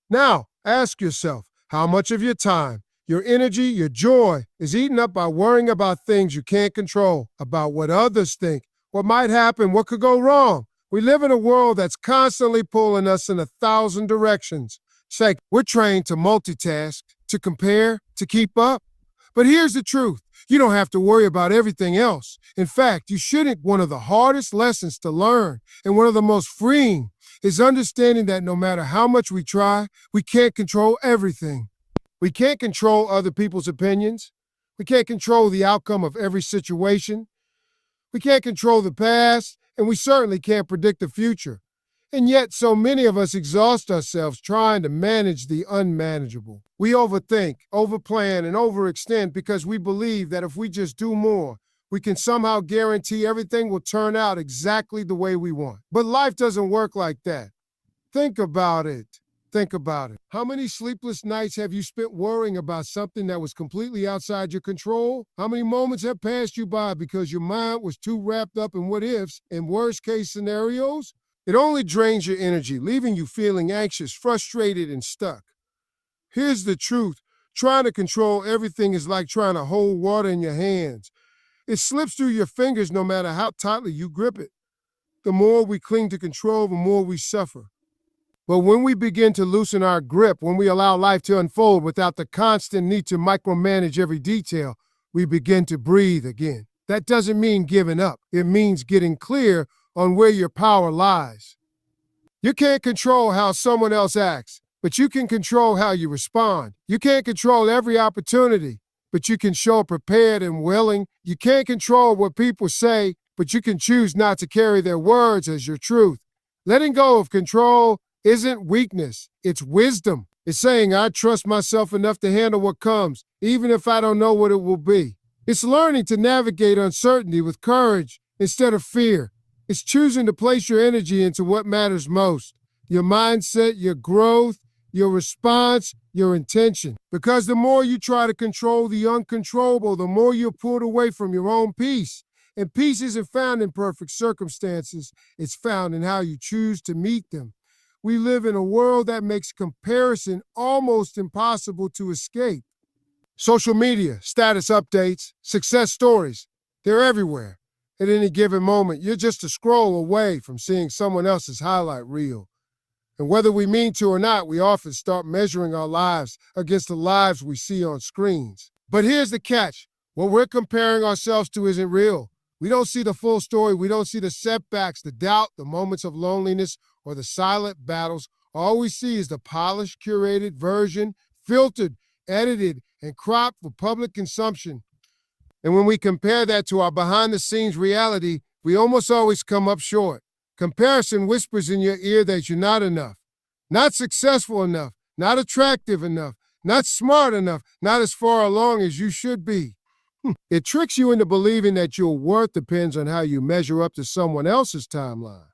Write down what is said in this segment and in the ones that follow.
Now, ask yourself, how much of your time, your energy, your joy is eaten up by worrying about things you can't control, about what others think, what might happen, what could go wrong? We live in a world that's constantly pulling us in 1,000 directions. Say, we're trained to multitask, to compare, to keep up. But here's the truth. You don't have to worry about everything else. In fact, you shouldn't. One of the hardest lessons to learn and one of the most freeing is understanding that no matter how much we try, we can't control everything. We can't control other people's opinions. We can't control the outcome of every situation. We can't control the past, and we certainly can't predict the future. And yet, so many of us exhaust ourselves trying to manage the unmanageable. We overthink, overplan, and overextend because we believe that if we just do more, we can somehow guarantee everything will turn out exactly the way we want. But life doesn't work like that. Think about it. Think about it. How many sleepless nights have you spent worrying about something that was completely outside your control? How many moments have passed you by because your mind was too wrapped up in what ifs and worst case scenarios? It only drains your energy, leaving you feeling anxious, frustrated, and stuck. Here's the truth. Trying to control everything is like trying to hold water in your hands. It slips through your fingers no matter how tightly you grip it. The more we cling to control, the more we suffer. But when we begin to loosen our grip, when we allow life to unfold without the constant need to micromanage every detail, we begin to breathe again. That doesn't mean giving up. It means getting clear on where your power lies. You can't control how someone else acts, but you can control how you respond. You can't control every opportunity, but you can show up prepared and willing. You can't control what people say, but you can choose not to carry their words as your truth. Letting go of control isn't weakness, it's wisdom. It's saying, I trust myself enough to handle what comes, even if I don't know what it will be. It's learning to navigate uncertainty with courage instead of fear. It's choosing to place your energy into what matters most, your mindset, your growth, your response, your intention. Because the more you try to control the uncontrollable, the more you're pulled away from your own peace. And peace isn't found in perfect circumstances. It's found in how you choose to meet them. We live in a world that makes comparison almost impossible to escape. Social media, status updates, success stories, they're everywhere. At any given moment, you're just a scroll away from seeing someone else's highlight reel. And whether we mean to or not, we often start measuring our lives against the lives we see on screens. But here's the catch. What we're comparing ourselves to isn't real. We don't see the full story. We don't see the setbacks, the doubt, the moments of loneliness, or the silent battles. All we see is the polished, curated version, filtered, edited, and cropped for public consumption. And when we compare that to our behind-the-scenes reality, we almost always come up short. Comparison whispers in your ear that you're not enough, not successful enough, not attractive enough, not smart enough, not as far along as you should be. It tricks you into believing that your worth depends on how you measure up to someone else's timeline.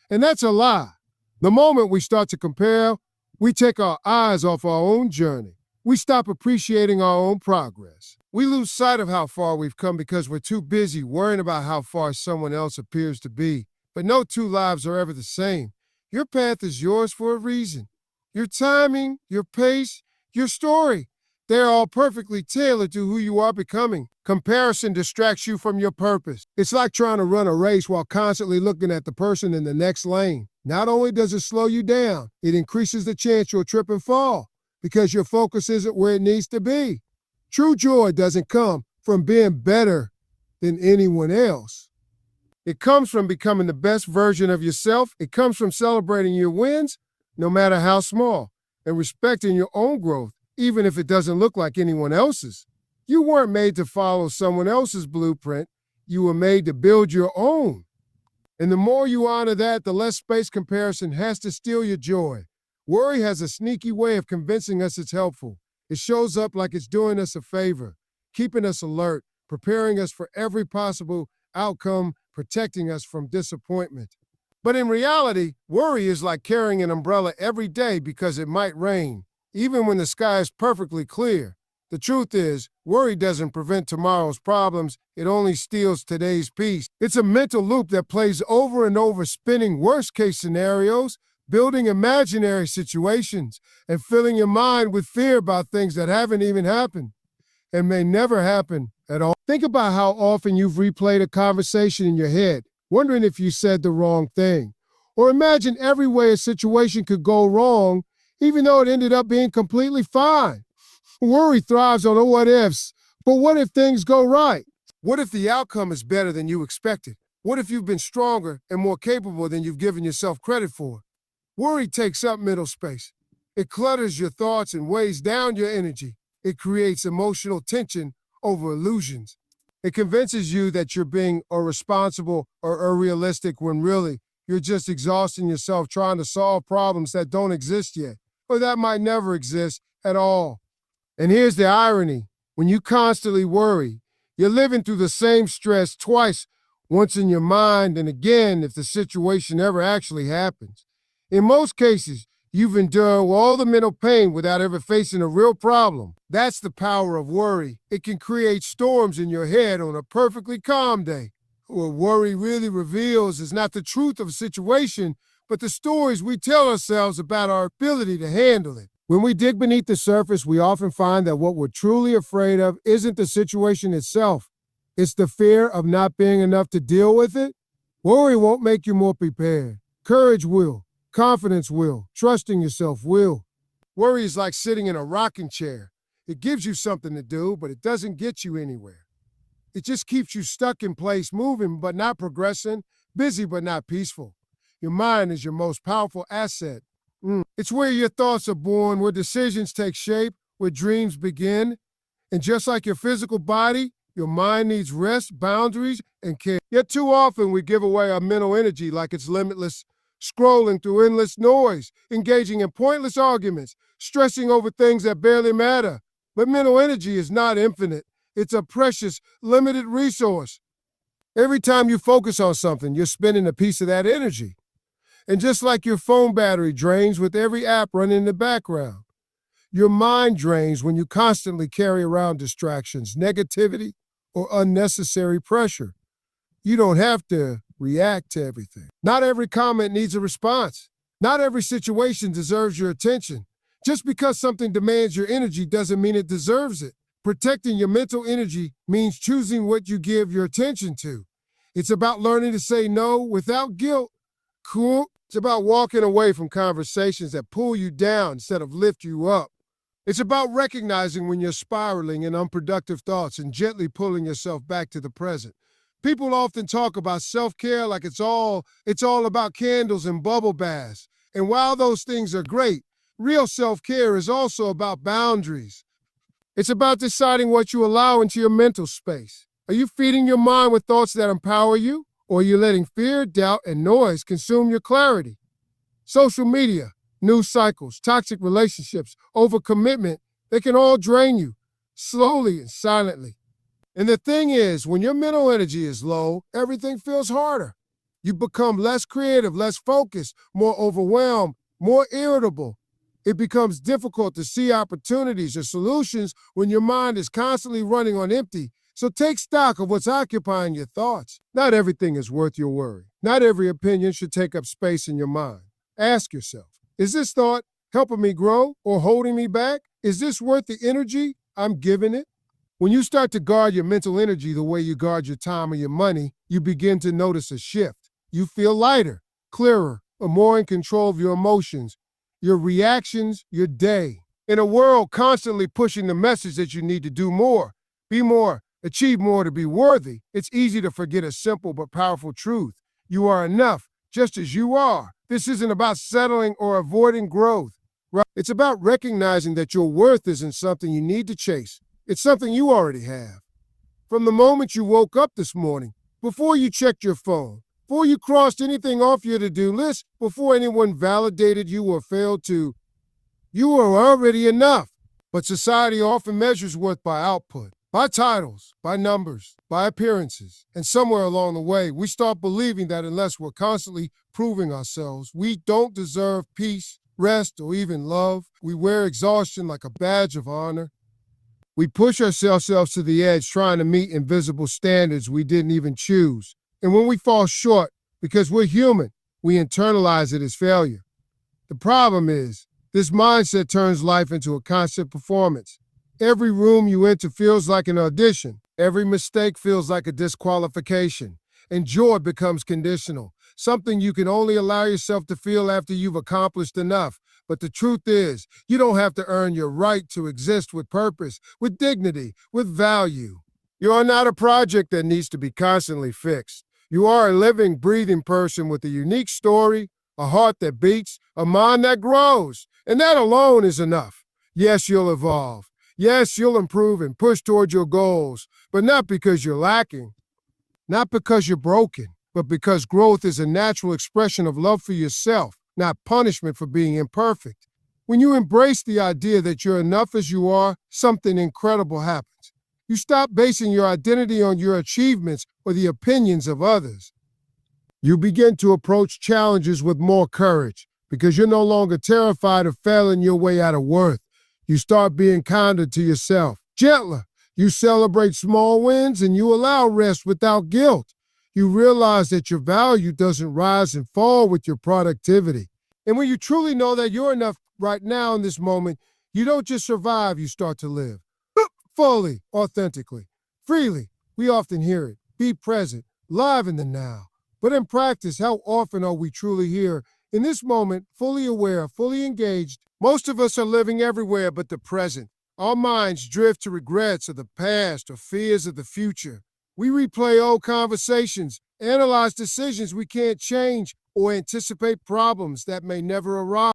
And that's a lie. The moment we start to compare, we take our eyes off our own journey. We stop appreciating our own progress. We lose sight of how far we've come because we're too busy worrying about how far someone else appears to be. But no two lives are ever the same. Your path is yours for a reason. Your timing, your pace, your story, they're all perfectly tailored to who you are becoming. Comparison distracts you from your purpose. It's like trying to run a race while constantly looking at the person in the next lane. Not only does it slow you down, it increases the chance you'll trip and fall because your focus isn't where it needs to be. True joy doesn't come from being better than anyone else. It comes from becoming the best version of yourself. It comes from celebrating your wins, no matter how small, and respecting your own growth, even if it doesn't look like anyone else's. You weren't made to follow someone else's blueprint. You were made to build your own. And the more you honor that, the less space comparison has to steal your joy. Worry has a sneaky way of convincing us it's helpful. It shows up like it's doing us a favor, keeping us alert, preparing us for every possible outcome, protecting us from disappointment. But in reality, worry is like carrying an umbrella every day because it might rain, even when the sky is perfectly clear. The truth is, worry doesn't prevent tomorrow's problems, it only steals today's peace. It's a mental loop that plays over and over, spinning worst-case scenarios, building imaginary situations, and filling your mind with fear about things that haven't even happened and may never happen at all. Think about how often you've replayed a conversation in your head, wondering if you said the wrong thing. Or imagine every way a situation could go wrong, even though it ended up being completely fine. Worry thrives on the what ifs, but what if things go right? What if the outcome is better than you expected? What if you've been stronger and more capable than you've given yourself credit for? Worry takes up mental space. It clutters your thoughts and weighs down your energy. It creates emotional tension over illusions. It convinces you that you're being irresponsible or unrealistic when really you're just exhausting yourself trying to solve problems that don't exist yet, or that might never exist at all. And here's the irony. When you constantly worry, you're living through the same stress twice, once in your mind and again if the situation ever actually happens. In most cases, you've endured all the mental pain without ever facing a real problem. That's the power of worry. It can create storms in your head on a perfectly calm day. What worry really reveals is not the truth of a situation, but the stories we tell ourselves about our ability to handle it. When we dig beneath the surface, we often find that what we're truly afraid of isn't the situation itself. It's the fear of not being enough to deal with it. Worry won't make you more prepared. Courage will. Confidence will. Trusting yourself will. Worry is like sitting in a rocking chair. It gives you something to do, but it doesn't get you anywhere. It just keeps you stuck in place, moving but not progressing, busy but not peaceful. Your mind is your most powerful asset. It's where your thoughts are born, where decisions take shape, where dreams begin. And just like your physical body, your mind needs rest, boundaries, and care. Yet too often we give away our mental energy like it's limitless, scrolling through endless noise, engaging in pointless arguments, stressing over things that barely matter. But mental energy is not infinite. It's a precious, limited resource. Every time you focus on something, you're spending a piece of that energy. And just like your phone battery drains with every app running in the background, your mind drains when you constantly carry around distractions, negativity, or unnecessary pressure. You don't have to react to everything. Not every comment needs a response. Not every situation deserves your attention. Just because something demands your energy doesn't mean it deserves it. Protecting your mental energy means choosing what you give your attention to. It's about learning to say no without guilt. Cool. It's about walking away from conversations that pull you down instead of lift you up. It's about recognizing when you're spiraling in unproductive thoughts and gently pulling yourself back to the present. People often talk about self-care like it's all about candles and bubble baths. And while those things are great, real self-care is also about boundaries. It's about deciding what you allow into your mental space. Are you feeding your mind with thoughts that empower you? Or are you letting fear, doubt, and noise consume your clarity? Social media, news cycles, toxic relationships, overcommitment, they can all drain you, slowly and silently. And the thing is, when your mental energy is low, everything feels harder. You become less creative, less focused, more overwhelmed, more irritable. It becomes difficult to see opportunities or solutions when your mind is constantly running on empty. So take stock of what's occupying your thoughts. Not everything is worth your worry. Not every opinion should take up space in your mind. Ask yourself, is this thought helping me grow or holding me back? Is this worth the energy I'm giving it? When you start to guard your mental energy the way you guard your time or your money, you begin to notice a shift. You feel lighter, clearer, or more in control of your emotions, your reactions, your day. In a world constantly pushing the message that you need to do more, be more, achieve more to be worthy, it's easy to forget a simple but powerful truth. You are enough, just as you are. This isn't about settling or avoiding growth. Right? It's about recognizing that your worth isn't something you need to chase. It's something you already have. From the moment you woke up this morning, before you checked your phone, before you crossed anything off your to-do list, before anyone validated you or failed to, you are already enough. But society often measures worth by output. By titles, by numbers, by appearances. And somewhere along the way, we start believing that unless we're constantly proving ourselves, we don't deserve peace, rest, or even love. We wear exhaustion like a badge of honor. We push ourselves to the edge trying to meet invisible standards we didn't even choose. And when we fall short, because we're human, we internalize it as failure. The problem is, this mindset turns life into a constant performance. Every room you enter feels like an audition. Every mistake feels like a disqualification. And joy becomes conditional, something you can only allow yourself to feel after you've accomplished enough. But the truth is, you don't have to earn your right to exist with purpose, with dignity, with value. You are not a project that needs to be constantly fixed. You are a living, breathing person with a unique story, a heart that beats, a mind that grows. And that alone is enough. Yes, you'll evolve. Yes, you'll improve and push towards your goals, but not because you're lacking, not because you're broken, but because growth is a natural expression of love for yourself, not punishment for being imperfect. When you embrace the idea that you're enough as you are, something incredible happens. You stop basing your identity on your achievements or the opinions of others. You begin to approach challenges with more courage because you're no longer terrified of failing your way out of worth. You start being kinder to yourself, gentler. You celebrate small wins and you allow rest without guilt. You realize that your value doesn't rise and fall with your productivity. And when you truly know that you're enough right now in this moment, you don't just survive, you start to live. Fully, authentically, freely. We often hear it. Be present, live in the now. But in practice, how often are we truly here, in this moment, fully aware, fully engaged? Most of us are living everywhere but the present. Our minds drift to regrets of the past or fears of the future. We replay old conversations, analyze decisions we can't change, or anticipate problems that may never arise.